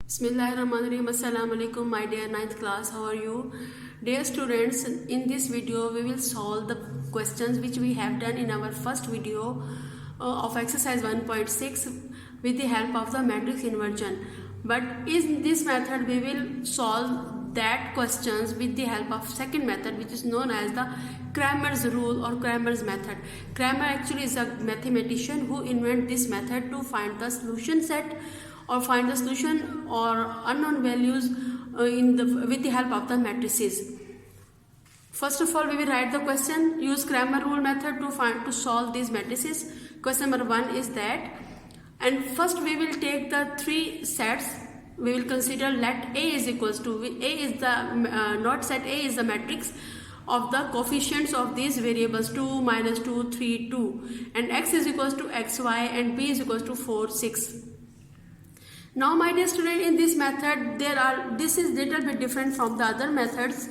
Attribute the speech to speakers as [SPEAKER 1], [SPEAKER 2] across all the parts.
[SPEAKER 1] Bismillahirrahmanirrahim. Assalamu alaikum, my dear 9th class. How are you? Dear students, in this video we will solve the questions which we have done in our first video of exercise 1.6 with the help of the matrix inversion. But in this method we will solve that questions with the help of second method, which is known as the Cramer's rule or Cramer's method. Cramer actually is a mathematician who invented this method to find the solution set or find the solution or unknown values with the help of the matrices. First of all, we will write the question. Use Cramer rule method to solve these matrices. Question number 1 is that, and first we will take the three sets. We will consider let A is equals to A is the not set A is the matrix of the coefficients of these variables 2, minus 2, 3, 2, and x is equals to xy and b is equals to 4, 6. Now, my dear student, in this method this is little bit different from the other methods.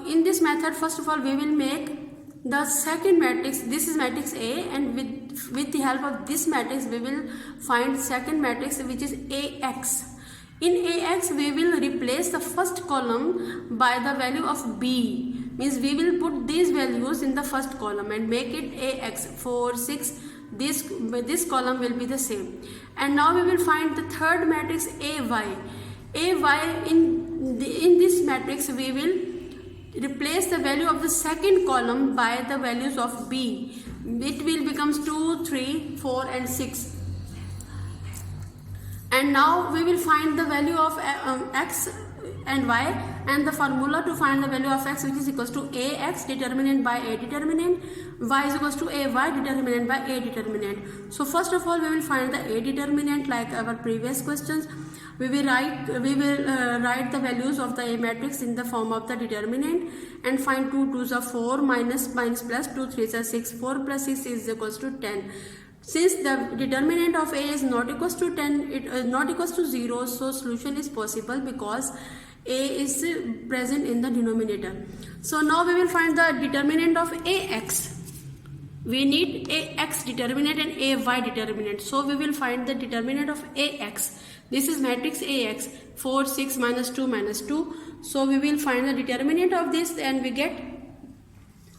[SPEAKER 1] In this method, first of all, we will make the second matrix. This is matrix A, and with the help of this matrix we will find second matrix, which is AX. In AX we will replace the first column by the value of B, means we will put these values in the first column and make it AX 4, 6. This column will be the same. And now we will find the third matrix AY. In this matrix we will replace the value of the second column by the values of B. It will becomes 2, 3, 4 and 6. And now we will find the value of x and y, and the formula to find the value of x, which is equals to ax determinant by a determinant, y is equals to ay determinant by a determinant. So first of all we will find the a determinant like our previous questions. We will write the values of the A matrix in the form of the determinant and find 2 2s are 4, minus plus 2 3s are 6, 4 plus 6 is equals to 10. Since the determinant of A is not equals to 10, it is not equals to 0, so solution is possible because A is present in the denominator. So now we will find the determinant of AX. We need AX determinant and AY determinant. So we will find the determinant of AX. This is matrix AX, 4, 6, minus 2, minus 2. So we will find the determinant of this and we get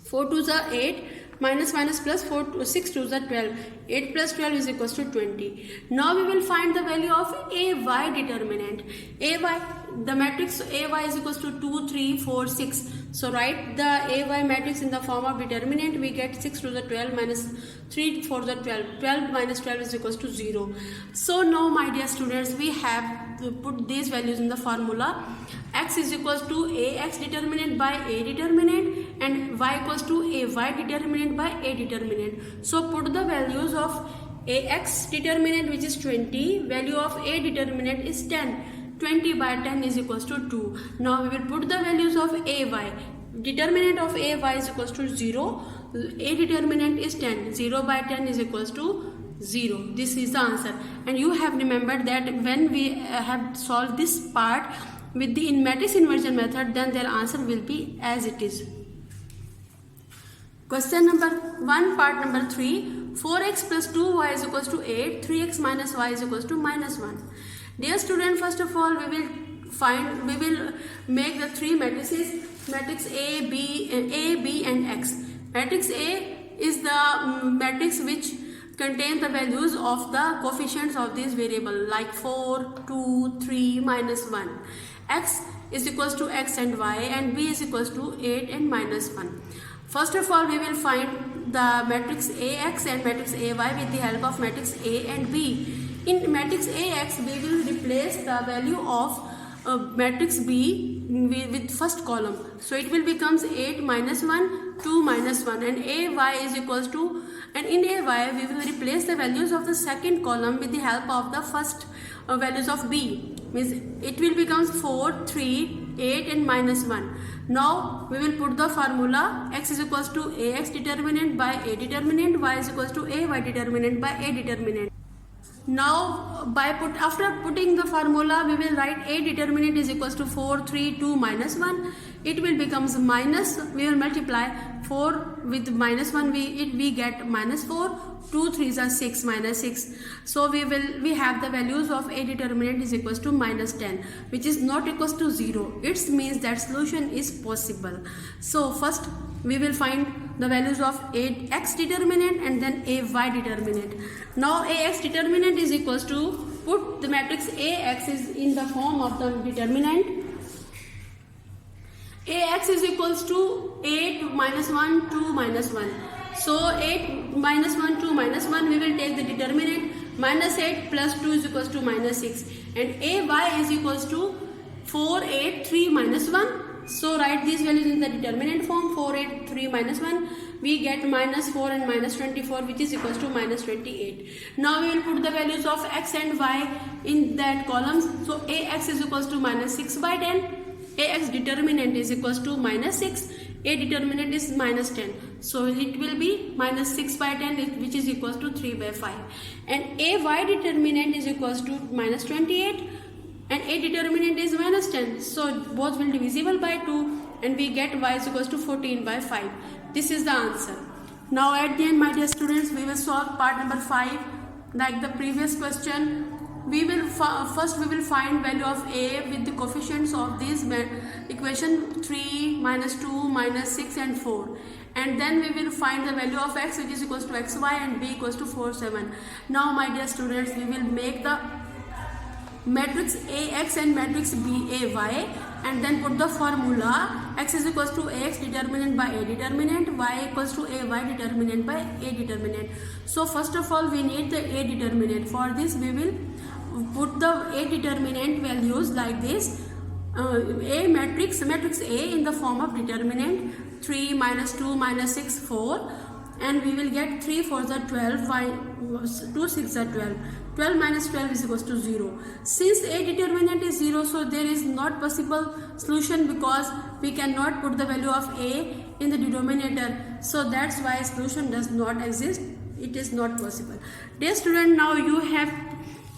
[SPEAKER 1] 4 2s are 8, minus plus 4, 6 2s are 12. 8 plus 12 is equals to 20. Now we will find the value of AY determinant. AY, the matrix AY is equals to 2, 3, 4, 6. So write the AY matrix in the form of determinant. We get 6 to the 12 minus 3 4 the 12. 12 minus 12 is equals to 0. So now, my dear students, we have to put these values in the formula. X is equals to AX determinant by A determinant and Y equals to AY determinant by A determinant. So put the values of AX determinant, which is 20, value of A determinant is 10. 20 by 10 is equals to 2. Now we will put the values of AY. Determinant of AY is equals to 0. A determinant is 10. 0 by 10 is equals to 0. This is the answer. And you have remembered that when we have solved this part with the matrix inversion method, then their answer will be as it is. Question number 1, part number 3. 4x plus 2y is equals to 8. 3x minus y is equals to minus 1. Dear student, first of all we will make the three matrices, matrix A, B and X. Matrix A is the matrix which contains the values of the coefficients of this variable like 4, 2, 3, minus 1. X is equals to x and y, and B is equals to 8 and minus 1. First of all we will find the matrix AX and matrix AY with the help of matrix A and B. In matrix AX, we will replace the value of matrix B with first column. So it will becomes 8 minus 1, 2 minus 1, and AY is equals to, and in AY we will replace the values of the second column with the help of the first values of B. Means it will becomes 4, 3, 8 and minus 1. Now we will put the formula. X is equals to AX determinant by A determinant, Y is equals to AY determinant by A determinant. Now after putting the formula, we will write A determinant is equals to 4, 3, 2, minus 1. It will becomes minus, we will multiply 4 with minus 1 we get minus 4. 2 3s are 6, minus 6. So we have the values of A determinant is equals to minus 10, which is not equals to 0. It means that solution is possible. So first we will find the values of A x determinant and then A y determinant. Now A x determinant is equals to, put the matrix A x is in the form of the determinant. Ax is equals to 8 minus 1 2 minus 1. So 8 minus 1 2 minus 1, we will take the determinant. Minus 8 plus 2 is equals to minus 6, and Ay is equals to 4 8 3 minus 1. So write these values in the determinant form. 4 8 3 minus 1, we get minus 4 and minus 24, which is equals to minus 28. Now we will put the values of x and y in that columns. So Ax is equals to minus 6 by 10. Ax determinant is equals to minus 6. A determinant is minus 10. So it will be minus 6 by 10, which is equals to 3 by 5. And Ay determinant is equals to minus 28. And A determinant is minus 10. So both will divisible by 2. And we get y is equals to 14 by 5. This is the answer. Now at the end, my dear students, we will solve part number 5. Like the previous question, we will first find value of A with the coefficients of this equation 3, minus 2, minus 6 and 4. And then we will find the value of x, which is equals to xy, and b equals to 4 7. Now my dear students, we will make the matrix Ax and matrix Bay, and then put the formula. X is equals to Ax determinant by A determinant, y equals to Ay determinant by A determinant. So first of all, we need the A determinant. For this we will put the A determinant values like this. A matrix A in the form of determinant 3 minus 2 minus 6 4, and we will get 3 4s are 12, 2 6 are 12. 12 minus 12 is equals to 0. Since A determinant is 0, so there is not possible solution, because we cannot put the value of A in the denominator. So that's why solution does not exist. It is not possible. Dear student, now you have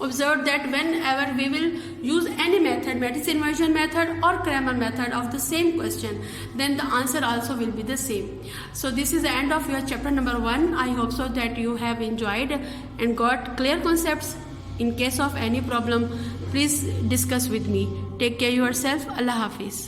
[SPEAKER 1] observed that whenever we will use any method, matrix inversion method or Cramer method of the same question, then the answer also will be the same. So this is the end of your chapter number 1. I hope so that you have enjoyed and got clear concepts. In case of any problem, please discuss with me. Take care yourself. Allah Hafiz.